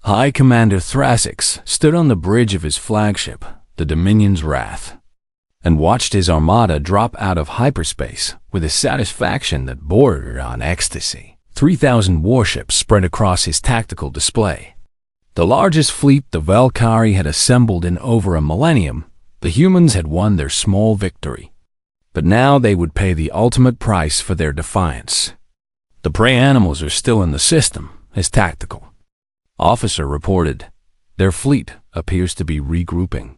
High Commander Thrassix stood on the bridge of his flagship, the Dominion's Wrath, and watched his armada drop out of hyperspace with a satisfaction that bordered on ecstasy. 3,000 warships spread across his tactical display. The largest fleet the Valkyrie had assembled in over a millennium. The humans had won their small victory, but now they would pay the ultimate price for their defiance. The prey animals are still in the system, his tactical officer reported. Their fleet appears to be regrouping.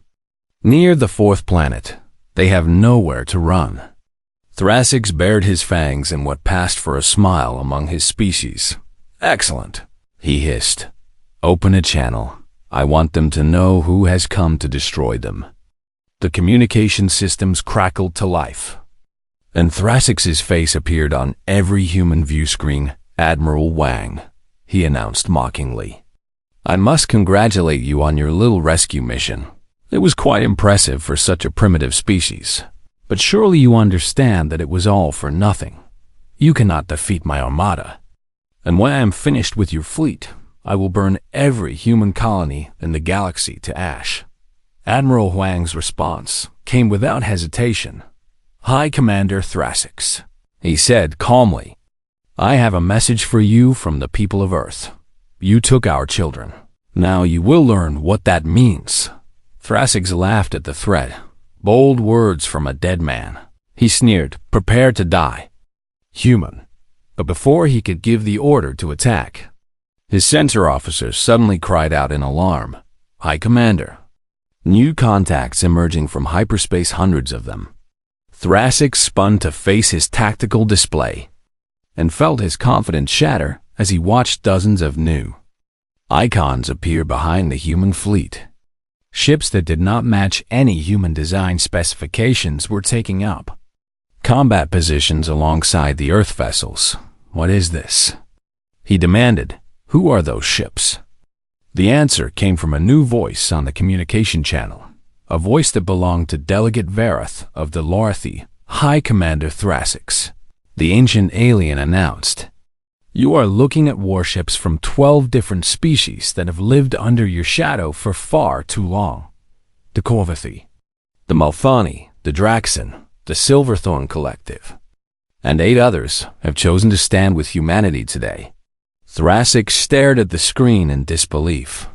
Near the fourth planet, they have nowhere to run. Thrassix bared his fangs in what passed for a smile among his species. Excellent, he hissed. Open a channel. I want them to know who has come to destroy them. The communication systems crackled to life, and Thrassix's face appeared on every human view screen. Admiral Wang, he announced mockingly. I must congratulate you on your little rescue mission. It was quite impressive for such a primitive species. But surely you understand that it was all for nothing. You cannot defeat my armada. And when I am finished with your fleet, I will burn every human colony in the galaxy to ash. Admiral Huang's response came without hesitation. High Commander Thrassix, he said calmly, I have a message for you from the people of Earth. You took our children. Now you will learn what that means. Thrassix laughed at the threat. Bold words from a dead man. He sneered, prepare to die. Human. But before he could give the order to attack, his center officer suddenly cried out in alarm. High Commander. New contacts emerging from hyperspace, hundreds of them. Thrassix spun to face his tactical display and felt his confidence shatter as he watched dozens of new icons appear behind the human fleet. Ships that did not match any human design specifications were taking up combat positions alongside the Earth vessels. What is this? He demanded. Who are those ships? The answer came from a new voice on the communication channel, a voice that belonged to Delegate Verath of the Lorthi. High Commander Thrassix, the ancient alien announced. You are looking at warships from 12 different species that have lived under your shadow for far too long. The Corvathi, the Malfani, the Draxon, the Silverthorn Collective, and 8 others have chosen to stand with humanity today. Thrassix stared at the screen in disbelief.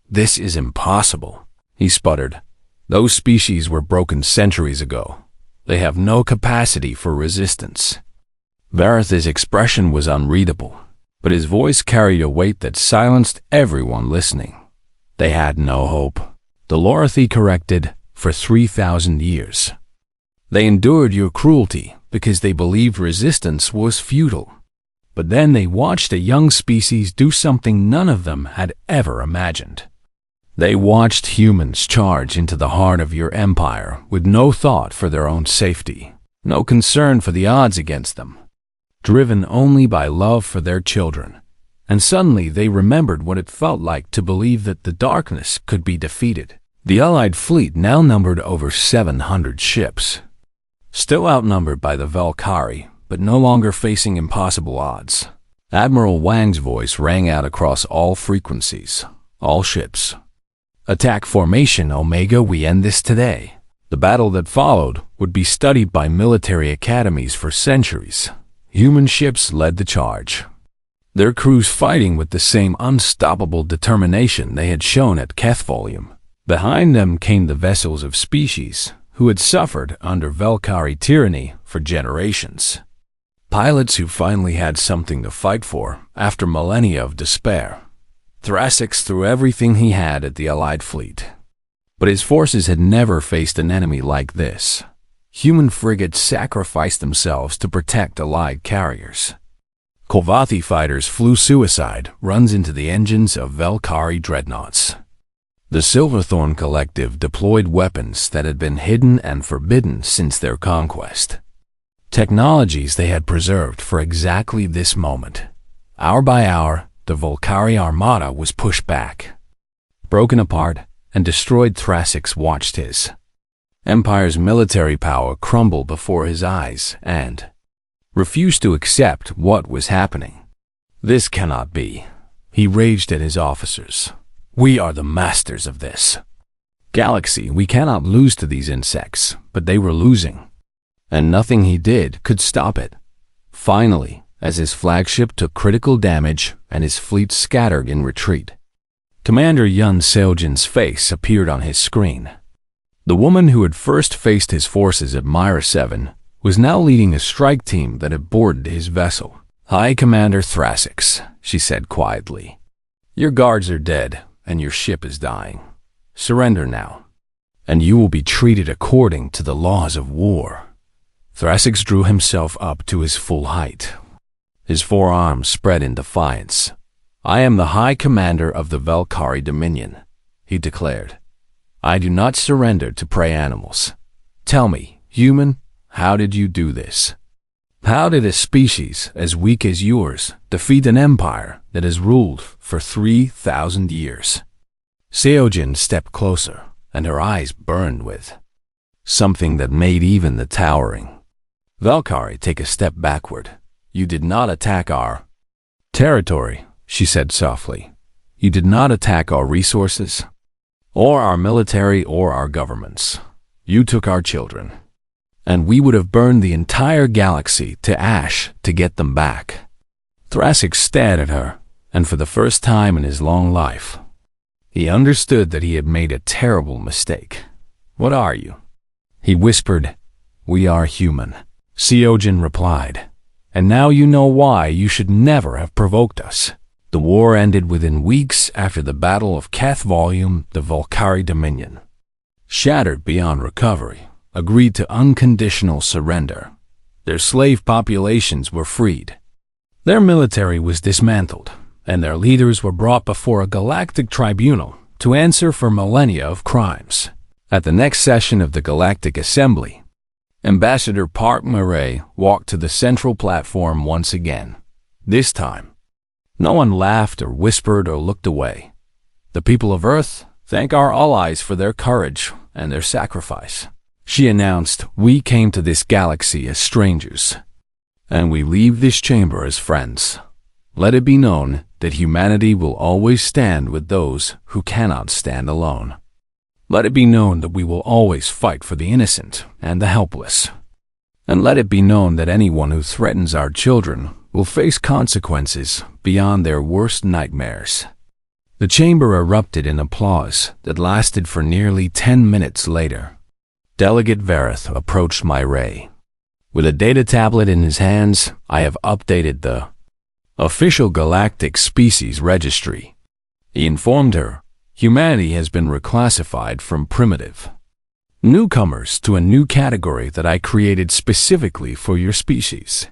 This is impossible, he sputtered. Those species were broken centuries ago. They have no capacity for resistance. Verath's expression was unreadable, but his voice carried a weight that silenced everyone listening. They had no hope. The Lorthi corrected for 3,000 years. They endured your cruelty because they believed resistance was futile. But then they watched a young species do something none of them had ever imagined. They watched humans charge into the heart of your empire with no thought for their own safety, no concern for the odds against them, driven only by love for their children. And suddenly they remembered what it felt like to believe that the darkness could be defeated. The Allied fleet now numbered over 700 ships, still outnumbered by the Valkyrie, but no longer facing impossible odds. Admiral Wang's voice rang out across all frequencies. All ships. Attack formation Omega, we end this today. The battle that followed would be studied by military academies for centuries. Human ships led the charge, their crews fighting with the same unstoppable determination they had shown at Kethvolium. Behind them came the vessels of species who had suffered under Valkyrie tyranny for generations. Pilots who finally had something to fight for after millennia of despair. Thrassix threw everything he had at the Allied fleet. But his forces had never faced an enemy like this. Human frigates sacrificed themselves to protect Allied carriers. Corvathi fighters flew suicide runs into the engines of Valkyrie dreadnoughts. The Silverthorn Collective deployed weapons that had been hidden and forbidden since their conquest. Technologies they had preserved for exactly this moment. Hour by hour, the Valkyrie armada was pushed back, broken apart, and destroyed. Thrassix watched his empire's military power crumble before his eyes and refused to accept what was happening. This cannot be, he raged at his officers. We are the masters of this galaxy. We cannot lose to these insects, but they were losing, and nothing he did could stop it. Finally, as his flagship took critical damage and his fleet scattered in retreat, Commander Yun Seojin's face appeared on his screen. The woman who had first faced his forces at Myra 7 was now leading a strike team that had boarded his vessel. "Hi, Commander Thrassix," she said quietly. "Your guards are dead, and your ship is dying. Surrender now, and you will be treated according to the laws of war." Thrassix drew himself up to his full height. His forearms spread in defiance. "I am the High Commander of the Valkyrie Dominion," he declared. "I do not surrender to prey animals. Tell me, human, how did you do this? How did a species as weak as yours defeat an empire that has ruled for 3,000 years? Seojin stepped closer, and her eyes burned with something that made even the towering Valkyrie take a step backward. "You did not attack our territory," she said softly. "You did not attack our resources, or our military, or our governments. You took our children, and we would have burned the entire galaxy to ash to get them back." Thrassix stared at her, and for the first time in his long life, he understood that he had made a terrible mistake. "What are you?" he whispered. "We are human," Seojin replied. "And now you know why you should never have provoked us." The war ended within weeks after the Battle of Keth Volume. The Valkyrie Dominion, shattered beyond recovery, agreed to unconditional surrender. Their slave populations were freed. Their military was dismantled, and their leaders were brought before a galactic tribunal to answer for millennia of crimes. At the next session of the Galactic Assembly, Ambassador Park Murray walked to the central platform once again. This time, no one laughed or whispered or looked away. "The people of Earth thank our allies for their courage and their sacrifice," she announced. "We came to this galaxy as strangers, and we leave this chamber as friends. Let it be known that humanity will always stand with those who cannot stand alone. Let it be known that we will always fight for the innocent and the helpless. And let it be known that anyone who threatens our children will face consequences beyond their worst nightmares." The chamber erupted in applause that lasted for nearly 10 minutes later. Delegate Verith approached Myray. With a data tablet in his hands, "I have updated the official galactic species registry," he informed her. "Humanity has been reclassified from primitive newcomers to a new category that I created specifically for your species."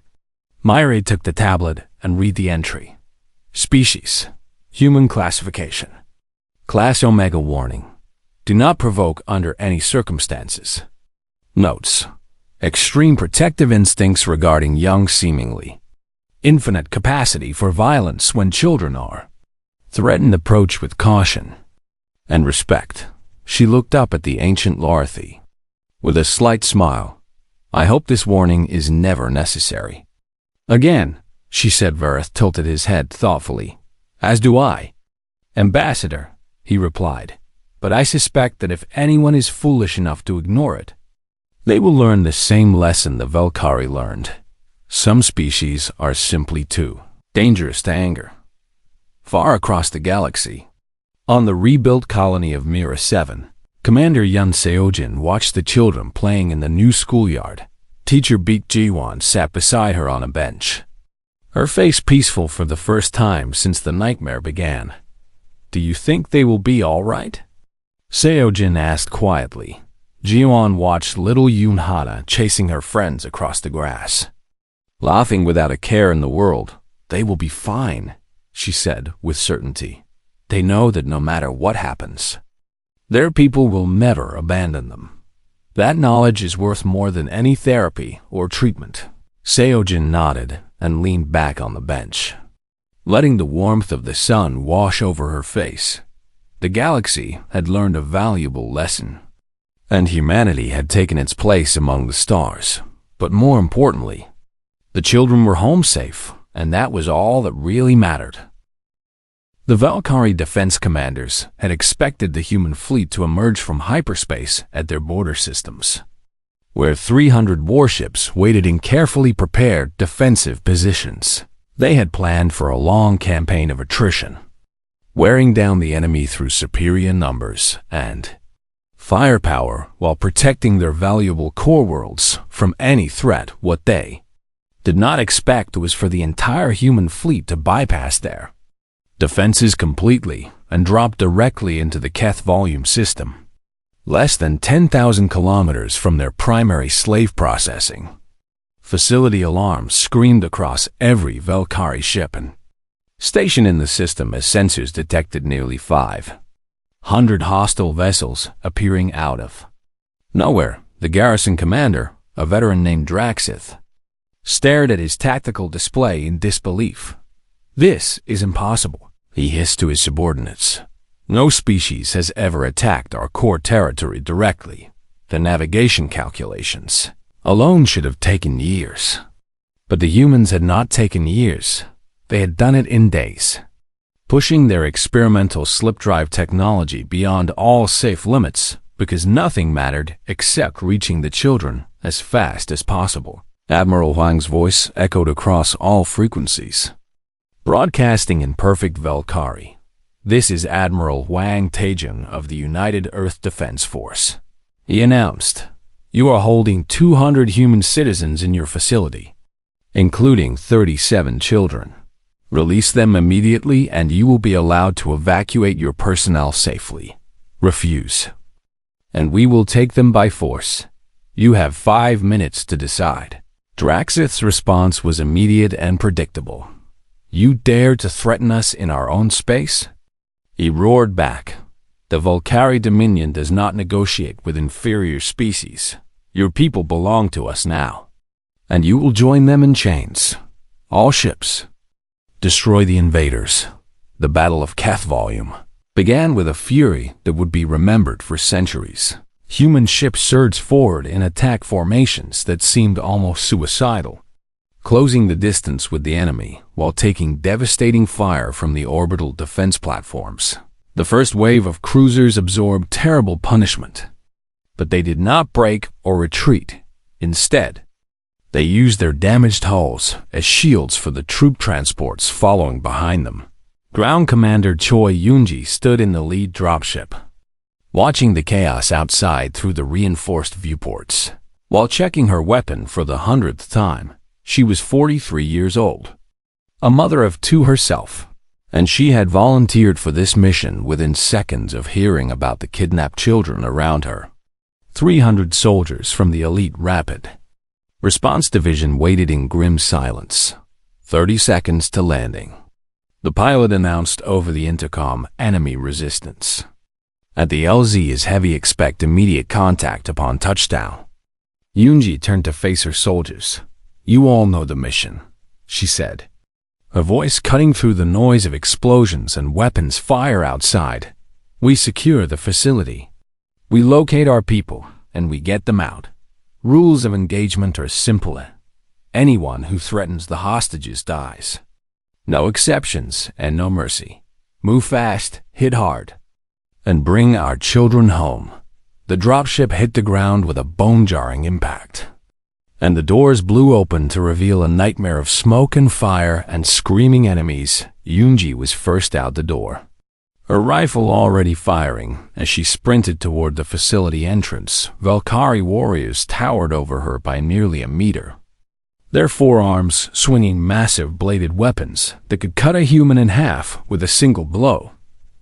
Myray took the tablet and read the entry. "Species, human classification. Class Omega warning. Do not provoke under any circumstances. Notes: extreme protective instincts regarding young seemingly. Infinite capacity for violence when children are. Threatened approach with caution and respect." She looked up at the ancient Lorthi with a slight smile. "I hope this warning is never necessary." "Again," she said. Verith tilted his head thoughtfully. "As do I, Ambassador," he replied. "But I suspect that if anyone is foolish enough to ignore it, they will learn the same lesson the Valkyrie learned. Some species are simply too dangerous to anger." Far across the galaxy, on the rebuilt colony of Mira 7, Commander Yun Seojin watched the children playing in the new schoolyard. Teacher Beat Jiwon sat beside her on a bench, her face peaceful for the first time since the nightmare began. "Do you think they will be all right?" Seojin asked quietly. Jiwon watched little Yoon Hana chasing her friends across the grass. "Laughing without a care in the world. They will be fine," she said with certainty. "They know that no matter what happens, their people will never abandon them. That knowledge is worth more than any therapy or treatment." Seojin nodded and leaned back on the bench, letting the warmth of the sun wash over her face. The galaxy had learned a valuable lesson, and humanity had taken its place among the stars. But more importantly, the children were home safe, and that was all that really mattered. The Valkyrie defense commanders had expected the human fleet to emerge from hyperspace at their border systems, where 300 warships waited in carefully prepared defensive positions. They had planned for a long campaign of attrition, wearing down the enemy through superior numbers and firepower while protecting their valuable core worlds from any threat. What they did not expect was for the entire human fleet to bypass their defenses completely and drop directly into the Keth volume system, less than 10,000 kilometers from their primary slave processing facility. Alarms screamed across every Valkyrie ship and station in the system as sensors detected nearly 500 hostile vessels appearing out of nowhere. The garrison commander, a veteran named Draxith, stared at his tactical display in disbelief. "This is impossible," he hissed to his subordinates. "No species has ever attacked our core territory directly. The navigation calculations alone should have taken years." But the humans had not taken years. They had done it in days, pushing their experimental slip drive technology beyond all safe limits because nothing mattered except reaching the children as fast as possible. Admiral Huang's voice echoed across all frequencies, broadcasting in perfect Valkyrie. "This is Admiral Wang Taejun of the United Earth Defense Force," he announced. "You are holding 200 human citizens in your facility, including 37 children. Release them immediately and you will be allowed to evacuate your personnel safely. Refuse, and we will take them by force. You have 5 minutes to decide." Draxith's response was immediate and predictable. "You dare to threaten us in our own space?" He roared back. "The Valkyrie Dominion does not negotiate with inferior species. Your people belong to us now, and you will join them in chains. All ships, destroy the invaders." The Battle of Keth Volume began with a fury that would be remembered for centuries. Human ships surged forward in attack formations that seemed almost suicidal, closing the distance with the enemy while taking devastating fire from the orbital defense platforms. The first wave of cruisers absorbed terrible punishment, but they did not break or retreat. Instead, they used their damaged hulls as shields for the troop transports following behind them. Ground Commander Choi Yoonji stood in the lead dropship, watching the chaos outside through the reinforced viewports. While checking her weapon for the 100th time, she was 43 years old, a mother of 2 herself, and she had volunteered for this mission within seconds of hearing about the kidnapped children around her. 300 soldiers from the elite Rapid Response Division waited in grim silence. 30 seconds to landing. The pilot announced over the intercom, "Enemy resistance. At the LZ is heavy, expect immediate contact upon touchdown." Yoonji turned to face her soldiers. "You all know the mission," she said, her voice cutting through the noise of explosions and weapons fire outside. "We secure the facility. We locate our people, and we get them out. Rules of engagement are simple. Anyone who threatens the hostages dies. No exceptions and no mercy. Move fast, hit hard, and bring our children home." The dropship hit the ground with a bone-jarring impact, and the doors blew open to reveal a nightmare of smoke and fire and screaming enemies. Yoonji was first out the door, her rifle already firing. As she sprinted toward the facility entrance, Valkyrie warriors towered over her by nearly a meter, their forearms swinging massive bladed weapons that could cut a human in half with a single blow.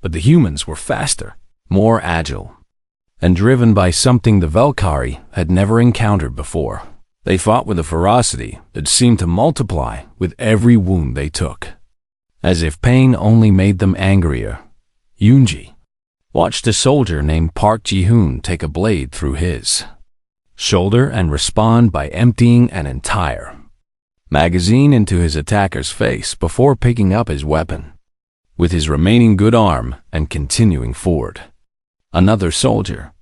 But the humans were faster, more agile, and driven by something the Valkyrie had never encountered before. They fought with a ferocity that seemed to multiply with every wound they took, as if pain only made them angrier. Yoonji watched a soldier named Park Ji-hoon take a blade through his shoulder and respond by emptying an entire magazine into his attacker's face before picking up his weapon with his remaining good arm and continuing forward. Another soldier,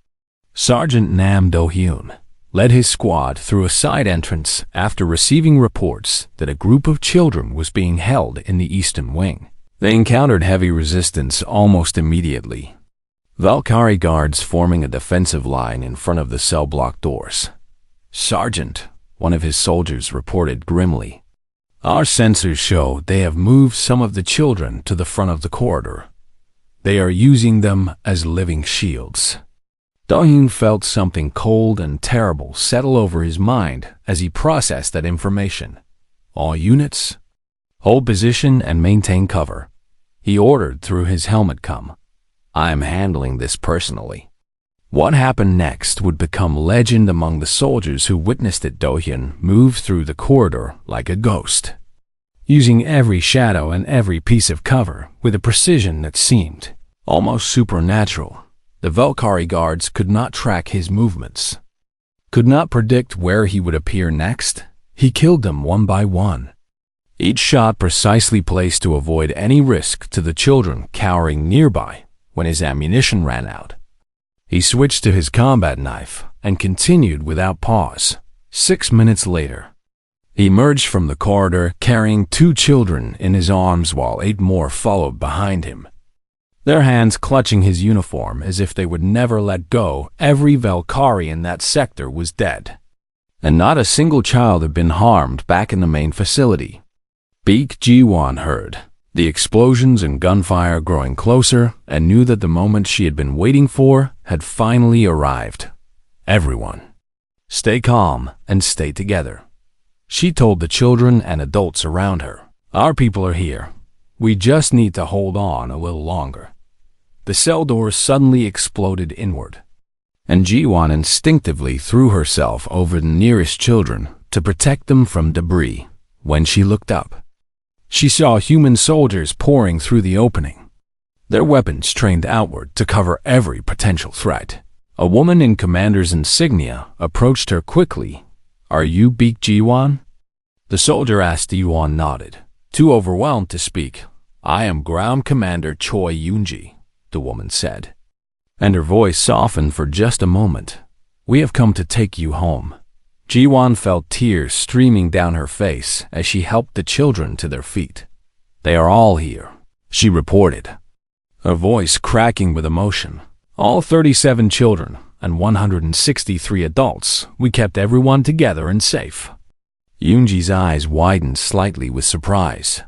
Sergeant Nam Do-hyun, led his squad through a side entrance after receiving reports that a group of children was being held in the eastern wing. They encountered heavy resistance almost immediately. Valkyrie guards forming a defensive line in front of the cell block doors. "Sergeant," one of his soldiers reported grimly, "our sensors show they have moved some of the children to the front of the corridor. They are using them as living shields." Do-hyun felt something cold and terrible settle over his mind as he processed that information. "All units, hold position and maintain cover," he ordered through his helmet com. "I am handling this personally." What happened next would become legend among the soldiers who witnessed it. Do-hyun moved through the corridor like a ghost, using every shadow and every piece of cover with a precision that seemed almost supernatural. The Valkyrie guards could not track his movements, could not predict where he would appear next. He killed them one by one, each shot precisely placed to avoid any risk to the children cowering nearby. When his ammunition ran out, he switched to his combat knife and continued without pause. 6 minutes later, he emerged from the corridor carrying 2 children in his arms while 8 more followed behind him, their hands clutching his uniform as if they would never let go. Every Valkyrie in that sector was dead, and not a single child had been harmed back in the main facility. Baek Ji-won heard the explosions and gunfire growing closer and knew that the moment she had been waiting for had finally arrived. "Everyone, stay calm and stay together," she told the children and adults around her. "Our people are here. We just need to hold on a little longer." The cell doors suddenly exploded inward, and Ji-won instinctively threw herself over the nearest children to protect them from debris. When she looked up, she saw human soldiers pouring through the opening, their weapons trained outward to cover every potential threat. A woman in commander's insignia approached her quickly. "Are you Baek Ji-won?" The soldier asked. Ji-won nodded, too overwhelmed to speak. "I am Ground Commander Choi Yoon-ji," the woman said, and her voice softened for just a moment. "We have come to take you home." Ji-won felt tears streaming down her face as she helped the children to their feet. "They are all here," she reported, her voice cracking with emotion. "All 37 children and 163 adults. We kept everyone together and safe." Yoon-ji's eyes widened slightly with surprise.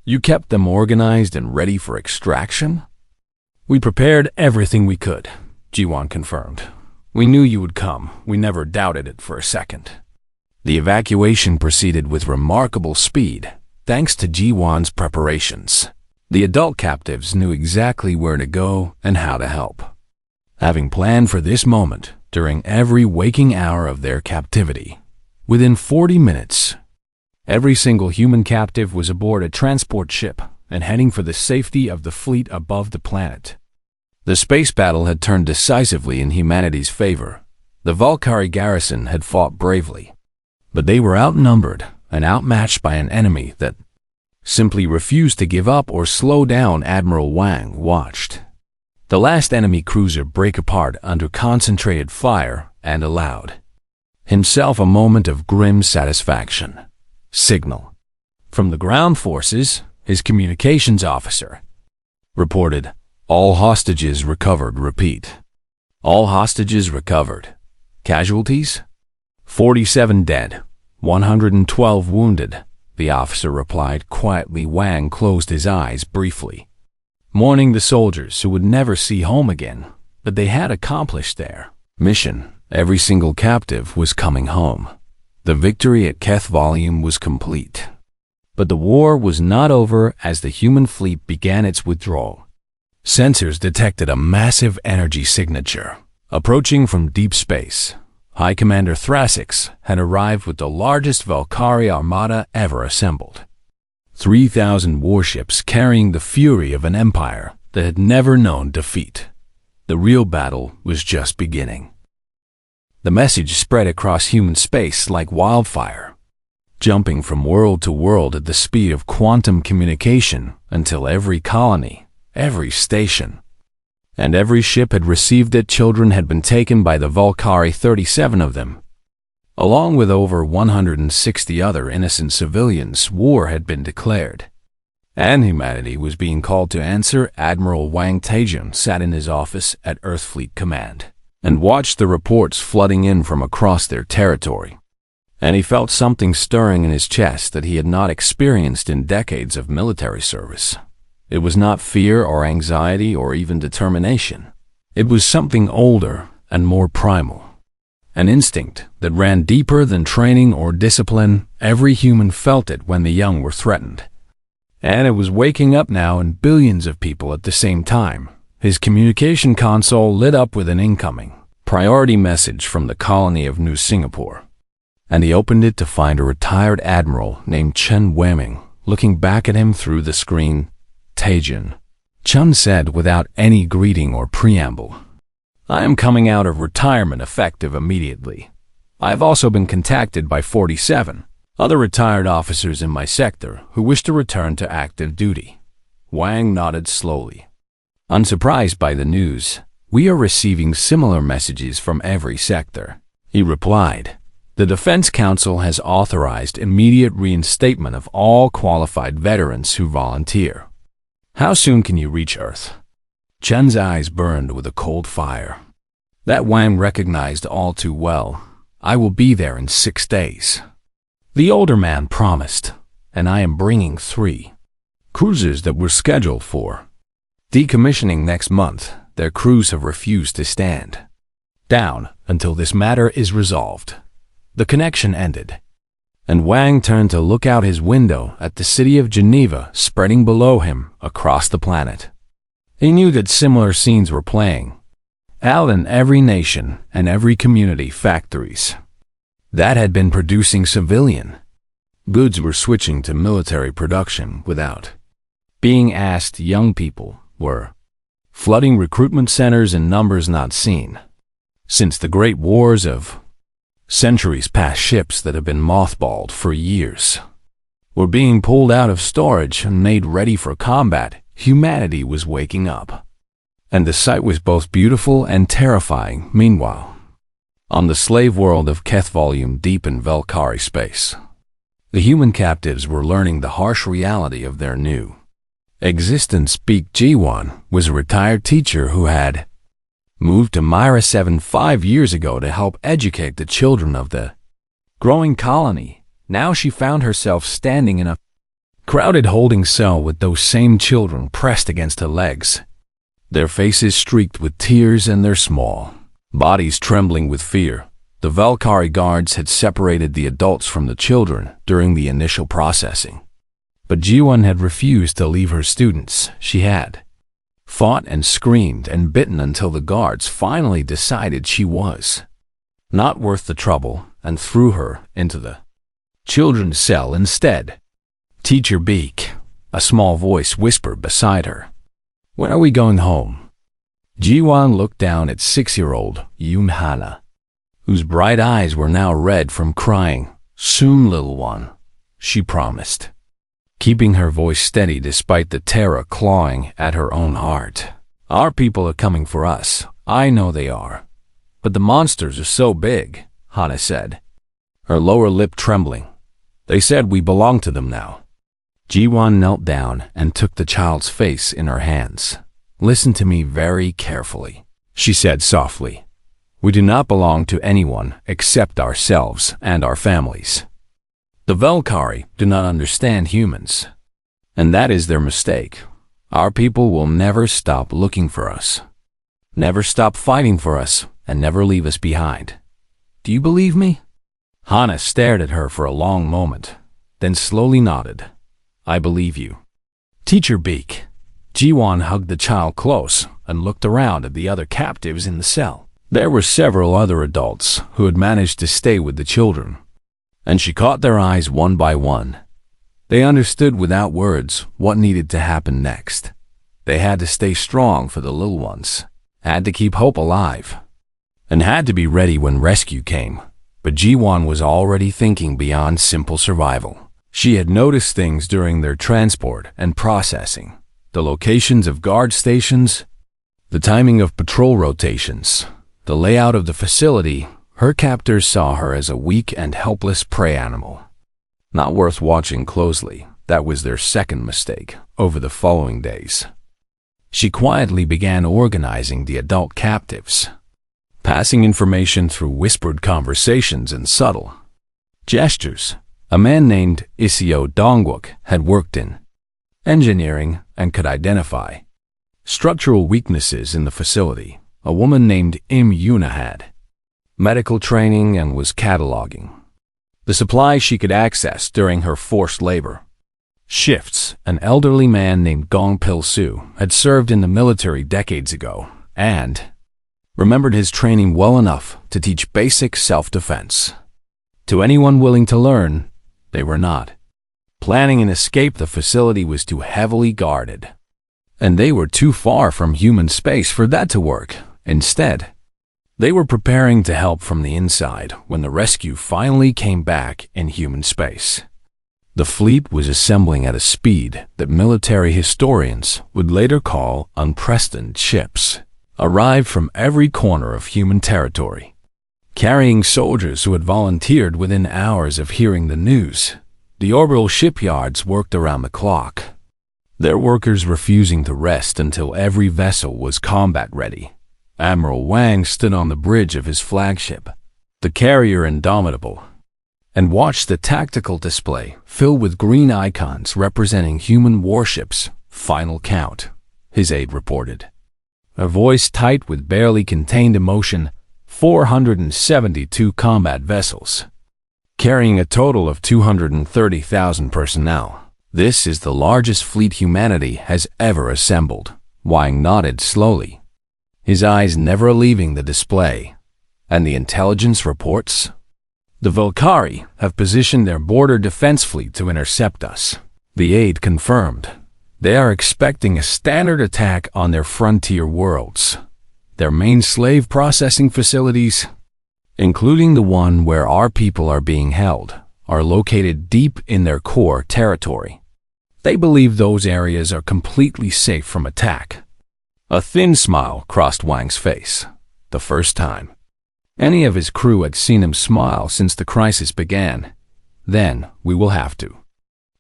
"You kept them organized and ready for extraction?" "We prepared everything we could," Ji-won confirmed. "We knew you would come. We never doubted it for a second." The evacuation proceeded with remarkable speed, thanks to Ji-won's preparations. The adult captives knew exactly where to go and how to help, having planned for this moment during every waking hour of their captivity. Within 40 minutes, every single human captive was aboard a transport ship and heading for the safety of the fleet above the planet. The space battle had turned decisively in humanity's favor. The Valkyrie garrison had fought bravely, but they were outnumbered and outmatched by an enemy that simply refused to give up or slow down. Admiral Wang watched the last enemy cruiser break apart under concentrated fire and allowed himself a moment of grim satisfaction. Signal from the ground forces, his communications officer reported, "All hostages recovered." Repeat. "All hostages recovered. Casualties? 47 dead, 112 wounded," the officer replied quietly. Wang closed his eyes briefly, mourning the soldiers who would never see home again, but they had accomplished their mission. Every single captive was coming home. The victory at Keth Volume was complete. But the war was not over as the human fleet began its withdrawal. Sensors detected a massive energy signature approaching from deep space. High Commander Thrassix had arrived with the largest Valkyrie armada ever assembled. 3,000 warships carrying the fury of an empire that had never known defeat. The real battle was just beginning. The message spread across human space like wildfire, jumping from world to world at the speed of quantum communication until every colony, every station, and every ship had received it. Children had been taken by the Valkyrie, 37 of them. Along with over 160 other innocent civilians, war had been declared. and humanity was being called to answer. Admiral Wang Taijun sat in his office at Earth Fleet Command and watched the reports flooding in from across their territory. And he felt something stirring in his chest that he had not experienced in decades of military service. It was not fear or anxiety or even determination. It was something older and more primal. An instinct that ran deeper than training or discipline. Every human felt it when the young were threatened. And it was waking up now in billions of people at the same time. His communication console lit up with an incoming priority message from the colony of New Singapore. And he opened it to find a retired admiral named Chen Weiming looking back at him through the screen. Taijun, Chen said without any greeting or preamble. I am coming out of retirement effective immediately. I have also been contacted by 47 other retired officers in my sector who wish to return to active duty. Wang nodded slowly. Unsurprised by the news, we are receiving similar messages from every sector. He replied, the Defense Council has authorized immediate reinstatement of all qualified veterans who volunteer. How soon can you reach Earth? Chen's eyes burned with a cold fire. That Wang recognized all too well. I will be there in 6 days. The older man promised, and I am bringing 3 cruisers that were scheduled for decommissioning next month. Their crews have refused to stand down until this matter is resolved. The connection ended, and Wang turned to look out his window at the city of Geneva spreading below him across the planet. He knew that similar scenes were playing out in every nation and every community. Factories that had been producing civilian goods were switching to military production without being asked. Young people were flooding recruitment centers in numbers not seen since the great wars of centuries past. Ships that have been mothballed for years were being pulled out of storage and made ready for combat. Humanity was waking up, and the sight was both beautiful and terrifying. Meanwhile, on the slave world of Keth Volume deep in Valkyrie space, the human captives were learning the harsh reality of their new existence. Beak Ji-won was a retired teacher who had moved to Myra 5 years ago to help educate the children of the growing colony. Now she found herself standing in a crowded holding cell with those same children pressed against her legs, their faces streaked with tears and their small bodies trembling with fear. The Valkyrie guards had separated the adults from the children during the initial processing, but Ji-won had refused to leave her students. She had fought and screamed and bitten until the guards finally decided she was not worth the trouble and threw her into the children's cell instead. Teacher Beak, a small voice whispered beside her. When are we going home? Ji-won looked down at 6-year-old Yoon Hana, whose bright eyes were now red from crying. Soon, little one, she promised, keeping her voice steady despite the terror clawing at her own heart. Our people are coming for us. I know they are. But the monsters are so big, Hana said, her lower lip trembling. They said we belong to them now. Ji-won knelt down and took the child's face in her hands. Listen to me very carefully, she said softly. We do not belong to anyone except ourselves and our families. The Valkyrie do not understand humans, and that is their mistake. Our people will never stop looking for us, never stop fighting for us, and never leave us behind. Do you believe me? Hana stared at her for a long moment, then slowly nodded. I believe you. Teacher Beak. Ji-won hugged the child close and looked around at the other captives in the cell. There were several other adults who had managed to stay with the children, and she caught their eyes one by one. They understood without words what needed to happen next. They had to stay strong for the little ones, had to keep hope alive, and had to be ready when rescue came. But Ji-won was already thinking beyond simple survival. She had noticed things during their transport and processing, the locations of guard stations, the timing of patrol rotations, the layout of the facility. Her captors saw her as a weak and helpless prey animal, not worth watching closely. That was their second mistake over the following days. She quietly began organizing the adult captives, passing information through whispered conversations and subtle gestures. A man named Isio Dongwook had worked in engineering and could identify structural weaknesses in the facility. A woman named Im Yuna had medical training and was cataloging the supplies she could access during her forced labor shifts. An elderly man named Gong Pil-su had served in the military decades ago and remembered his training well enough to teach basic self-defense to anyone willing to learn. They were not planning an escape. The facility was too heavily guarded, and they were too far from human space for that to work. Instead, they were preparing to help from the inside when the rescue finally came back in human space. The fleet was assembling at a speed that military historians would later call unprecedented. Ships arrived from every corner of human territory, carrying soldiers who had volunteered within hours of hearing the news. The orbital shipyards worked around the clock, their workers refusing to rest until every vessel was combat ready. Admiral Wang stood on the bridge of his flagship, the carrier Indomitable, and watched the tactical display filled with green icons representing human warships. Final count, his aide reported, a voice tight with barely contained emotion. 472 combat vessels, carrying a total of 230,000 personnel. This is the largest fleet humanity has ever assembled. Wang nodded slowly, his eyes never leaving the display. And the intelligence reports? The Valkyrie have positioned their border defense fleet to intercept us. The aide confirmed. They are expecting a standard attack on their frontier worlds. Their main slave processing facilities, including the one where our people are being held, are located deep in their core territory. They believe those areas are completely safe from attack. A thin smile crossed Wang's face. The first time any of his crew had seen him smile since the crisis began. Then we will have to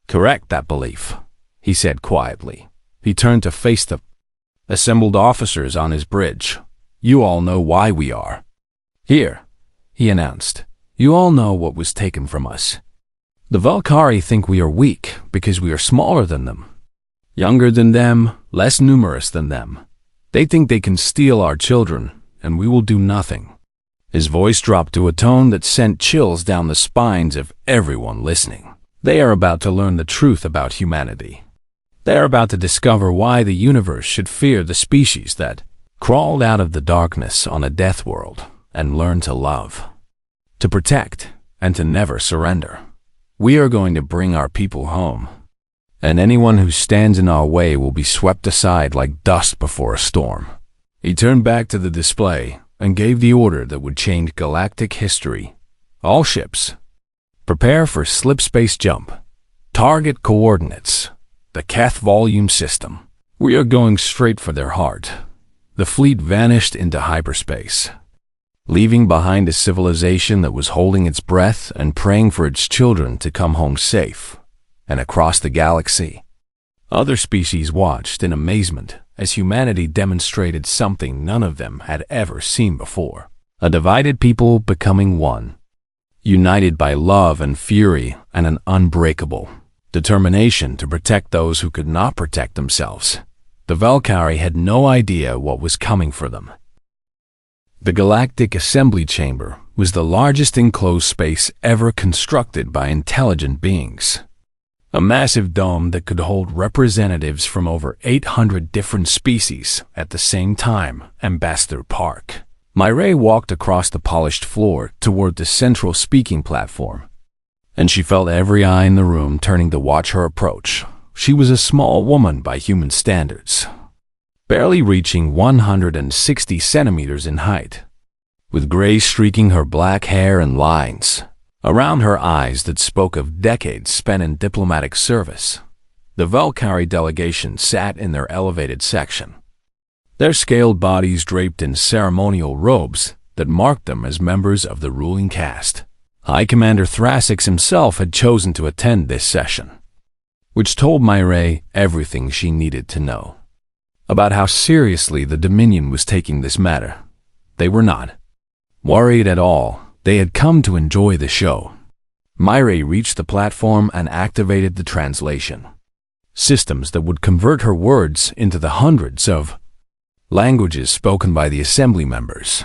correct that belief, he said quietly. He turned to face the assembled officers on his bridge. You all know why we are here, he announced. You all know what was taken from us. The Valkyrie think we are weak because we are smaller than them, younger than them, less numerous than them. They think they can steal our children, and we will do nothing. His voice dropped to a tone that sent chills down the spines of everyone listening. They are about to learn the truth about humanity. They are about to discover why the universe should fear the species that crawled out of the darkness on a death world and learned to love, to protect, and to never surrender. We are going to bring our people home, and anyone who stands in our way will be swept aside like dust before a storm. He turned back to the display and gave the order that would change galactic history. All ships, prepare for slip space jump. Target coordinates, the Keth volume system. We are going straight for their heart. The fleet vanished into hyperspace, leaving behind a civilization that was holding its breath and praying for its children to come home safe. And across the galaxy, other species watched in amazement as humanity demonstrated something none of them had ever seen before. A divided people becoming one, united by love and fury and an unbreakable determination to protect those who could not protect themselves. The Valkyrie had no idea what was coming for them. The Galactic Assembly Chamber was the largest enclosed space ever constructed by intelligent beings. A massive dome that could hold representatives from over 800 different species at the same time. Ambassador Park. Mireille walked across the polished floor toward the central speaking platform, and she felt every eye in the room turning to watch her approach. She was a small woman by human standards, barely reaching 160 centimeters in height, with gray streaking her black hair and lines around her eyes that spoke of decades spent in diplomatic service. The Valkyrie delegation sat in their elevated section, their scaled bodies draped in ceremonial robes that marked them as members of the ruling caste. High Commander Thrassix himself had chosen to attend this session. which told Myray everything she needed to know about how seriously the Dominion was taking this matter. They were not worried at all. They had come to enjoy the show. Myray reached the platform and activated the translation systems that would convert her words into the hundreds of languages spoken by the assembly members.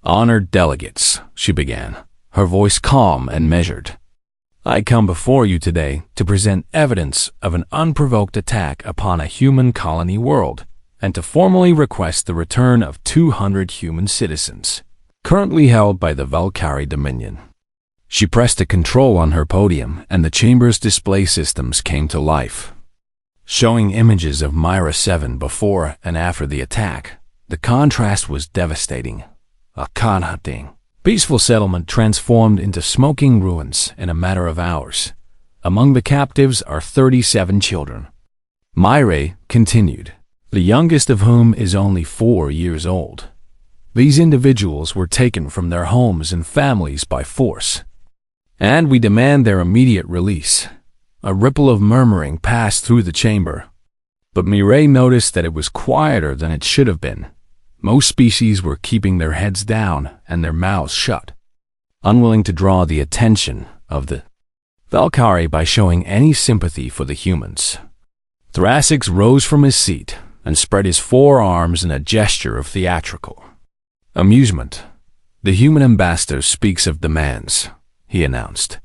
"Honored delegates," she began, her voice calm and measured. "I come before you today to present evidence of an unprovoked attack upon a human colony world and to formally request the return of 200 human citizens, currently held by the Valkyrie Dominion." She pressed a control on her podium and the chamber's display systems came to life, showing images of Myra 7 before and after the attack. The contrast was devastating. A haunting, peaceful settlement transformed into smoking ruins in a matter of hours. Among the captives are 37 children. Myra continued, the youngest of whom is only 4 years old. These individuals were taken from their homes and families by force, and we demand their immediate release. A ripple of murmuring passed through the chamber, but Myra noticed that it was quieter than it should have been. Most species were keeping their heads down and their mouths shut, unwilling to draw the attention of the Valkyrie by showing any sympathy for the humans. Thracics rose from his seat and spread his forearms in a gesture of theatrical amusement. "The human ambassador speaks of demands," he announced,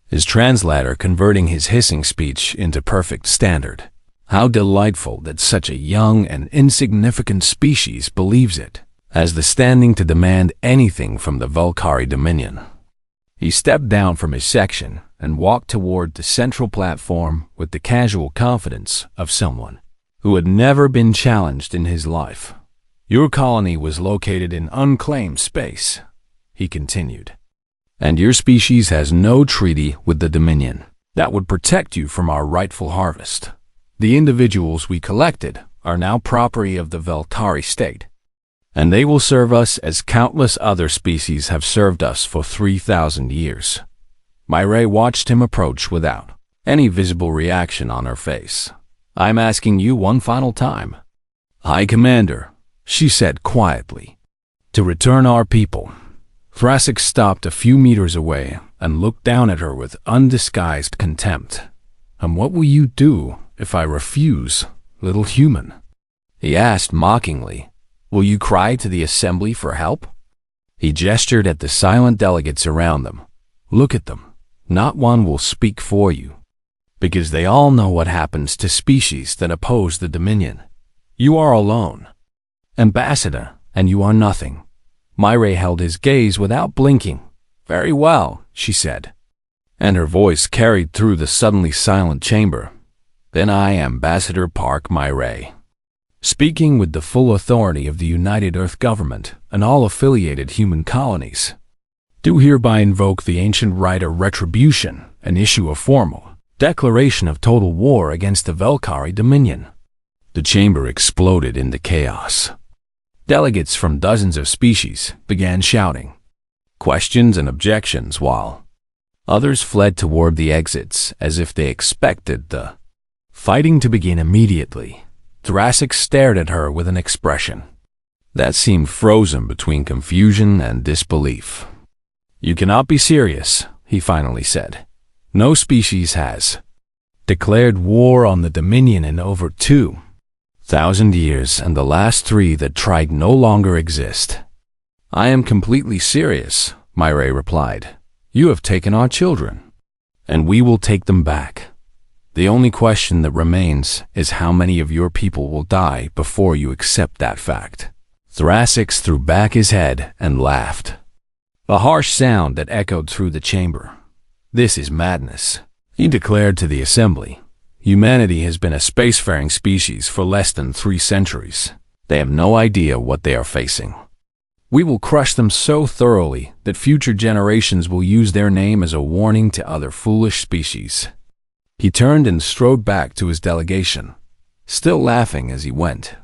his translator converting his hissing speech into perfect standard. "How delightful that such a young and insignificant species believes it has the standing to demand anything from the Valkyrie Dominion." He stepped down from his section and walked toward the central platform with the casual confidence of someone who had never been challenged in his life. "Your colony was located in unclaimed space," he continued, "and your species has no treaty with the Dominion that would protect you from our rightful harvest. The individuals we collected are now property of the Valkyrie state, and they will serve us as countless other species have served us for 3,000 years. Myra watched him approach without any visible reaction on her face. "I'm asking you one final time, High Commander," she said quietly, "to return our people." Thracic stopped a few meters away and looked down at her with undisguised contempt. "And what will you do if I refuse, little human?" he asked mockingly. "Will you cry to the assembly for help?" He gestured at the silent delegates around them. "Look at them. Not one will speak for you, because they all know what happens to species that oppose the Dominion. You are alone, Ambassador, and you are nothing." Myra held his gaze without blinking. "Very well," she said, and her voice carried through the suddenly silent chamber. "Then I am Ambassador Park Myra, speaking with the full authority of the United Earth Government and all affiliated human colonies, do hereby invoke the ancient right of retribution and issue a formal declaration of total war against the Valkyrie Dominion." The chamber exploded into chaos. Delegates from dozens of species began shouting questions and objections, while others fled toward the exits as if they expected the fighting to begin immediately. Thracic stared at her with an expression that seemed frozen between confusion and disbelief. "You cannot be serious," he finally said. "No species has declared war on the Dominion in over 2,000 years, and the last 3 that tried no longer exist." "I am completely serious," Myra replied. "You have taken our children, and we will take them back. The only question that remains is how many of your people will die before you accept that fact." Thracic threw back his head and laughed, a harsh sound that echoed through the chamber. "This is madness," he declared to the assembly. "Humanity has been a spacefaring species for less than 3 centuries. They have no idea what they are facing. We will crush them so thoroughly that future generations will use their name as a warning to other foolish species." He turned and strode back to his delegation, still laughing as he went.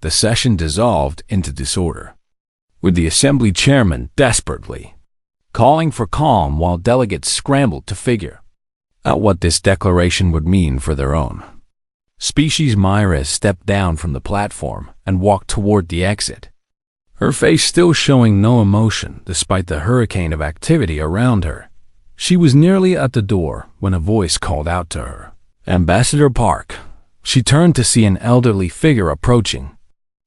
The session dissolved into disorder, with the assembly chairman desperately calling for calm while delegates scrambled to figure at what this declaration would mean for their own species. Myra stepped down from the platform and walked toward the exit, her face still showing no emotion despite the hurricane of activity around her. She was nearly at the door when a voice called out to her, "Ambassador Park." She turned to see an elderly figure approaching,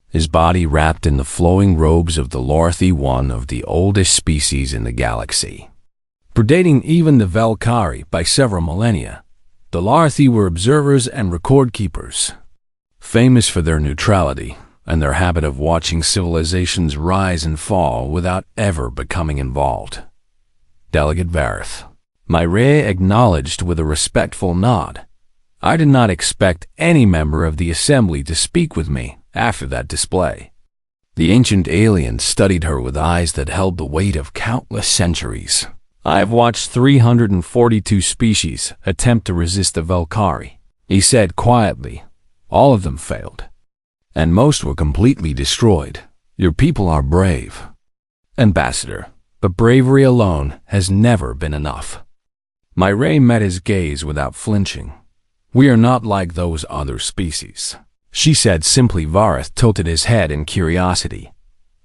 his body wrapped in the flowing robes of the Lorthi, one of the oldest species in the galaxy. Predating even the Valkyrie by several millennia, the Lorthi were observers and record keepers, famous for their neutrality and their habit of watching civilizations rise and fall without ever becoming involved. Delegate Vareth, Myra acknowledged with a respectful nod. I did not expect any member of the assembly to speak with me after that display. The ancient alien studied her with eyes that held the weight of countless centuries. I have watched 342 species attempt to resist the Valkyrie, he said quietly. All of them failed, and most were completely destroyed. Your people are brave, Ambassador, but bravery alone has never been enough. Myra met his gaze without flinching. We are not like those other species, she said simply. Vareth tilted his head in curiosity.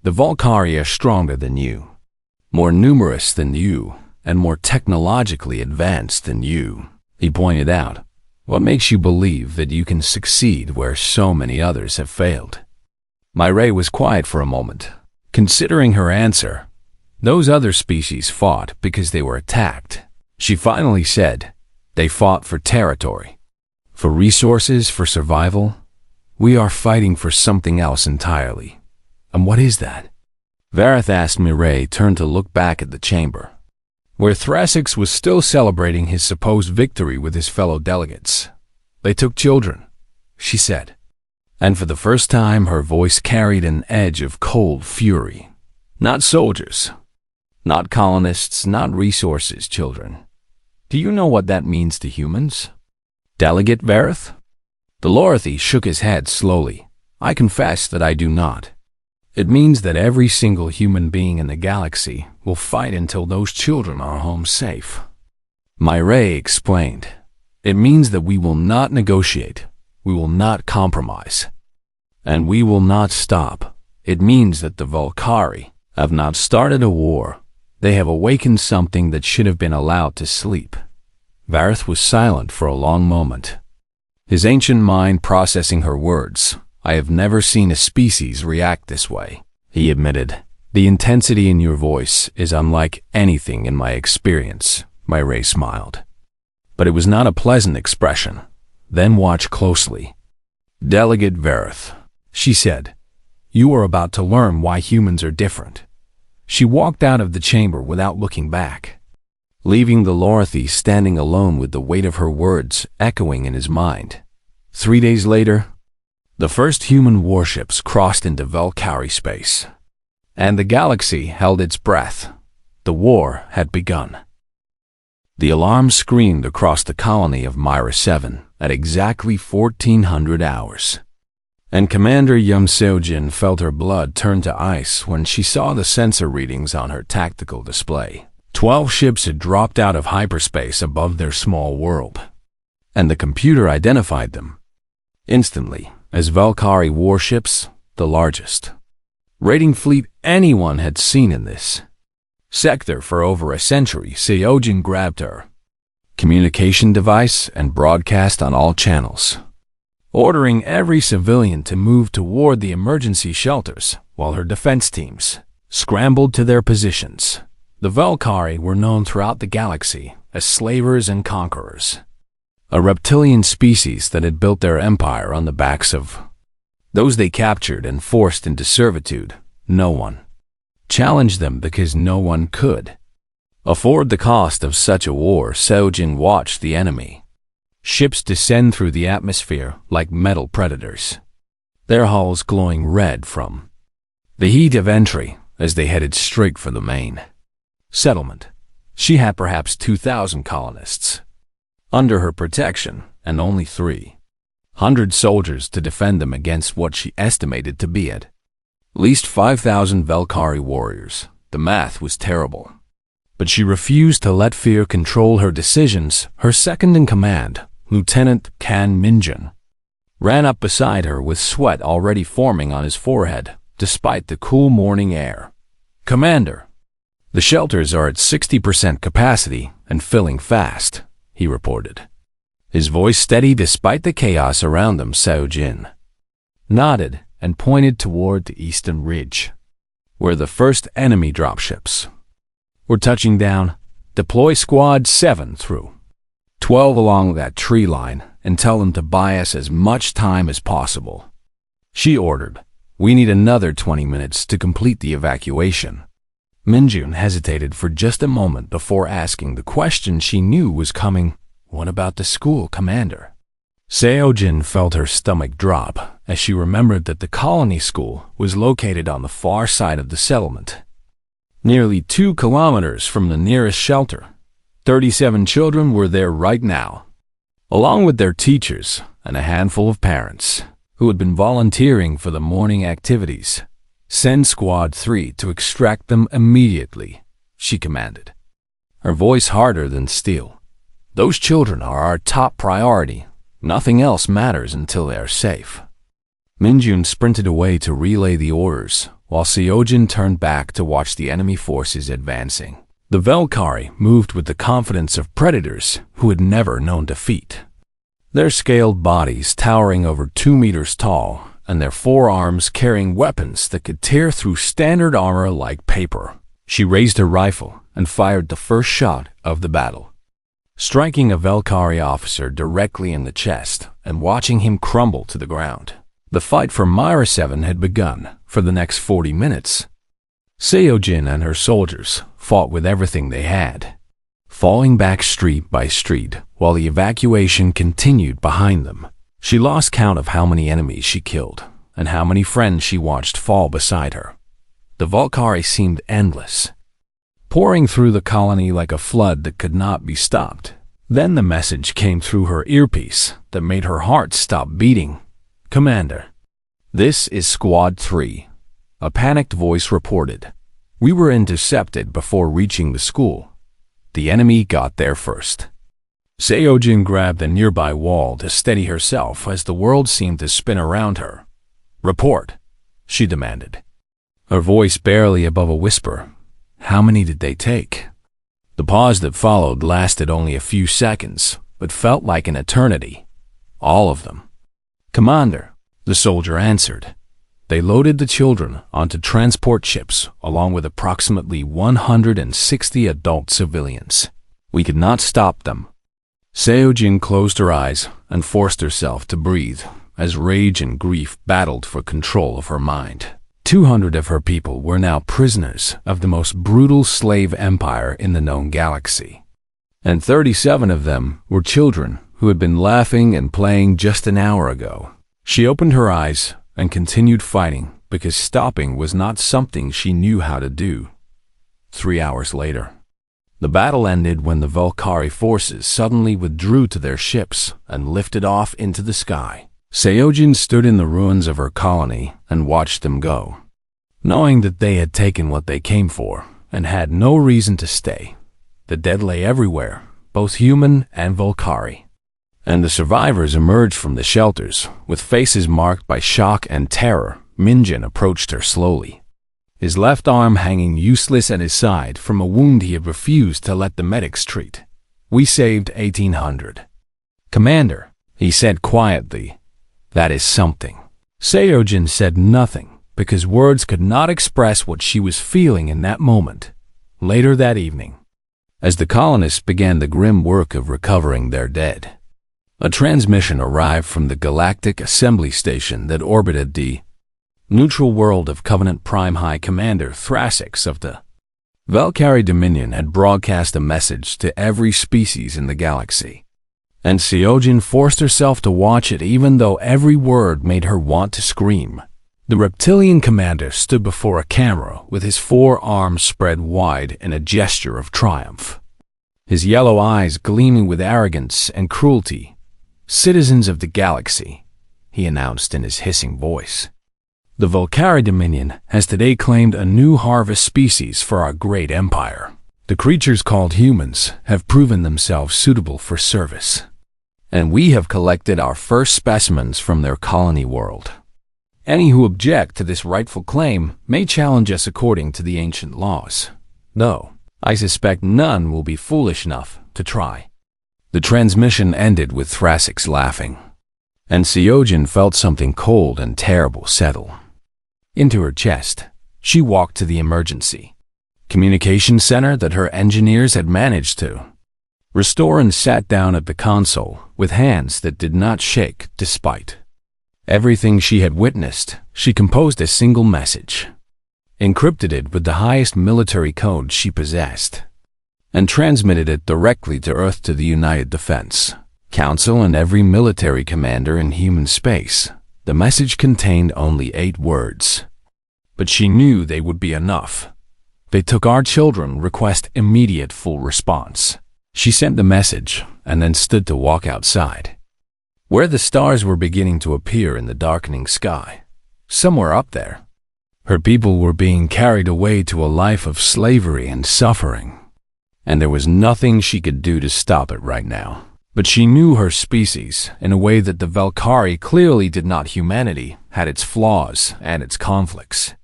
The Valkyrie are stronger than you, more numerous than you, and more technologically advanced than you, he pointed out. What makes you believe that you can succeed where so many others have failed? Myra was quiet for a moment, considering her answer. Those other species fought because they were attacked. She finally said, they fought for territory, for resources, for survival. We are fighting for something else entirely. And what is that? Vareth asked. Myra turned to look back at the chamber, where Thrassix was still celebrating his supposed victory with his fellow delegates. They took children, she said, and for the first time her voice carried an edge of cold fury. Not soldiers, not colonists, not resources, children. Do you know what that means to humans? Delegate Vareth? The Lorthi shook his head slowly. I confess that I do not. It means that every single human being in the galaxy will fight until those children are home safe. Myra explained. It means that we will not negotiate, we will not compromise, and we will not stop. It means that the Valkyrie have not started a war. They have awakened something that should have been allowed to sleep. Vareth was silent for a long moment, his ancient mind processing her words. I have never seen a species react this way, he admitted. The intensity in your voice is unlike anything in my experience, Myra smiled. But it was not a pleasant expression. Then watch closely. Delegate Vareth, she said. You are about to learn why humans are different. She walked out of the chamber without looking back, leaving the Lorthi standing alone with the weight of her words echoing in his mind. 3 days later, the first human warships crossed into Valkyrie space, and the galaxy held its breath. The war had begun. The alarm screamed across the colony of Myra 7 at exactly 1400 hours, and Commander Yum Seojin felt her blood turn to ice when she saw the sensor readings on her tactical display. 12 ships had dropped out of hyperspace above their small world, and the computer identified them instantly as Valkyrie warships, the largest raiding fleet anyone had seen in this sector for over a century. Seojin grabbed her communication device and broadcast on all channels, ordering every civilian to move toward the emergency shelters while her defense teams scrambled to their positions. The Valkyrie were known throughout the galaxy as slavers and conquerors, a reptilian species that had built their empire on the backs of those they captured and forced into servitude. No one challenged them because no one could afford the cost of such a war. Seojin watched the enemy ships descend through the atmosphere like metal predators, their hulls glowing red from the heat of entry as they headed straight for the main settlement. She had perhaps 2,000 colonists under her protection, and only 300 soldiers to defend them against what she estimated to be at least 5,000 Valkyrie warriors. The math was terrible, But she refused to let fear control her decisions. Her second-in-command, Lieutenant Kan Minjun, ran up beside her with sweat already forming on his forehead, despite the cool morning air. "Commander, the shelters are at 60% capacity and filling fast," he reported. His voice steady despite the chaos around them. Seo-jin nodded and pointed toward the eastern ridge, where the first enemy dropships were touching down. "Deploy Squad 7 through 12 along that tree line and tell them to buy us as much time as possible," she ordered. "We need another 20 minutes to complete the evacuation." Minjun hesitated for just a moment before asking the question she knew was coming. "What about the school, Commander?" Seo-jin felt her stomach drop as she remembered that the colony school was located on the far side of the settlement, nearly 2 kilometers from the nearest shelter. 37 children were there right now, along with their teachers and a handful of parents who had been volunteering for the morning activities. "Send Squad 3 to extract them immediately," she commanded, her voice harder than steel. "Those children are our top priority. Nothing else matters until they are safe." Minjun sprinted away to relay the orders, while Seo-jin turned back to watch the enemy forces advancing. The Valkyrie moved with the confidence of predators who had never known defeat, their scaled bodies towering over 2 meters tall, and their forearms carrying weapons that could tear through standard armor like paper. She raised her rifle and fired the first shot of the battle, striking a Valkyrie officer directly in the chest and watching him crumble to the ground. The fight for Myra 7 had begun. For the next 40 minutes, Seo-jin and her soldiers fought with everything they had, falling back street by street while the evacuation continued behind them. She lost count of how many enemies she killed and how many friends she watched fall beside her. The Valkyrie seemed endless, pouring through the colony like a flood that could not be stopped. Then the message came through her earpiece that made her heart stop beating. "Commander, this is Squad 3, a panicked voice reported. "We were intercepted before reaching the school. The enemy got there first." Seo-jin grabbed a nearby wall to steady herself as the world seemed to spin around her. "Report," she demanded, her voice barely above a whisper. "How many did they take?" The pause that followed lasted only a few seconds, but felt like an eternity. "All of them, Commander," the soldier answered. "They loaded the children onto transport ships along with approximately 160 adult civilians. We could not stop them." Seo-jin closed her eyes and forced herself to breathe as rage and grief battled for control of her mind. 200 of her people were now prisoners of the most brutal slave empire in the known galaxy, and 37 of them were children who had been laughing and playing just an hour ago. She opened her eyes and continued fighting because stopping was not something she knew how to do. 3 hours later, the battle ended when the Valkyrie forces suddenly withdrew to their ships and lifted off into the sky. Seo-jin stood in the ruins of her colony and watched them go, knowing that they had taken what they came for and had no reason to stay. The dead lay everywhere, both human and Valkyrie, and the survivors emerged from the shelters with faces marked by shock and terror. Minjun approached her slowly, his left arm hanging useless at his side from a wound he had refused to let the medics treat. "We saved 1,800. Commander," he said quietly. "That is something." Seo-jin said nothing because words could not express what she was feeling in that moment. Later that evening, as the colonists began the grim work of recovering their dead, a transmission arrived from the Galactic Assembly Station that orbited the neutral world of Covenant Prime High Commander Thrassix of the Valkyrie Dominion had broadcast a message to every species in the galaxy, and Seo-jin forced herself to watch it even though every word made her want to scream. The reptilian commander stood before a camera with his forearms spread wide in a gesture of triumph, his yellow eyes gleaming with arrogance and cruelty. "Citizens of the galaxy," he announced in his hissing voice, "the Valkyrie Dominion has today claimed a new harvest species for our great empire. The creatures called humans have proven themselves suitable for service, and we have collected our first specimens from their colony world. Any who object to this rightful claim may challenge us according to the ancient laws, though I suspect none will be foolish enough to try." The transmission ended with Thrasic's laughing, and Seojin felt something cold and terrible settle into her chest. She walked to the emergency communication center that her engineers had managed to restore and sat down at the console with hands that did not shake despite everything she had witnessed. She composed a single message, encrypted it with the highest military code she possessed, and transmitted it directly to Earth to the United Defense Council and every military commander in human space. The message contained only 8 words, but she knew they would be enough. "They took our children. Request immediate full response." She sent the message and then stood to walk outside, where the stars were beginning to appear in the darkening sky. Somewhere up there, her people were being carried away to a life of slavery and suffering, and there was nothing she could do to stop it right now. But she knew her species in a way that the Valkyrie clearly did not. Humanity had its flaws and its conflicts,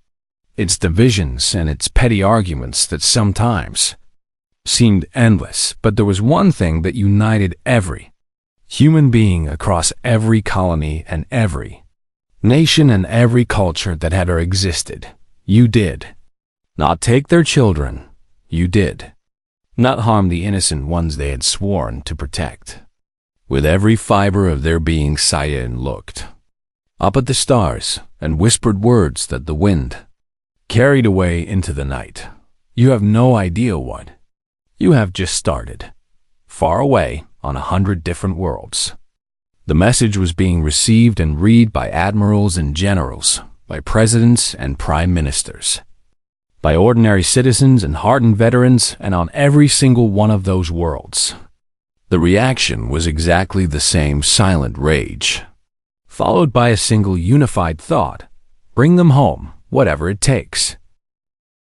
its divisions and its petty arguments that sometimes seemed endless, but there was one thing that united every human being across every colony and every nation and every culture that had ever existed. You did not take their children. You did not harm the innocent ones they had sworn to protect. With every fiber of their being, Sayan looked up at the stars and whispered words that the wind carried away into the night. "You have no idea what you have just started. Far away on 100 different worlds." The message was being received and read by admirals and generals, by presidents and prime ministers, by ordinary citizens and hardened veterans, and on every single one of those worlds, the reaction was exactly the same: silent rage, followed by a single unified thought: bring them home, whatever it takes.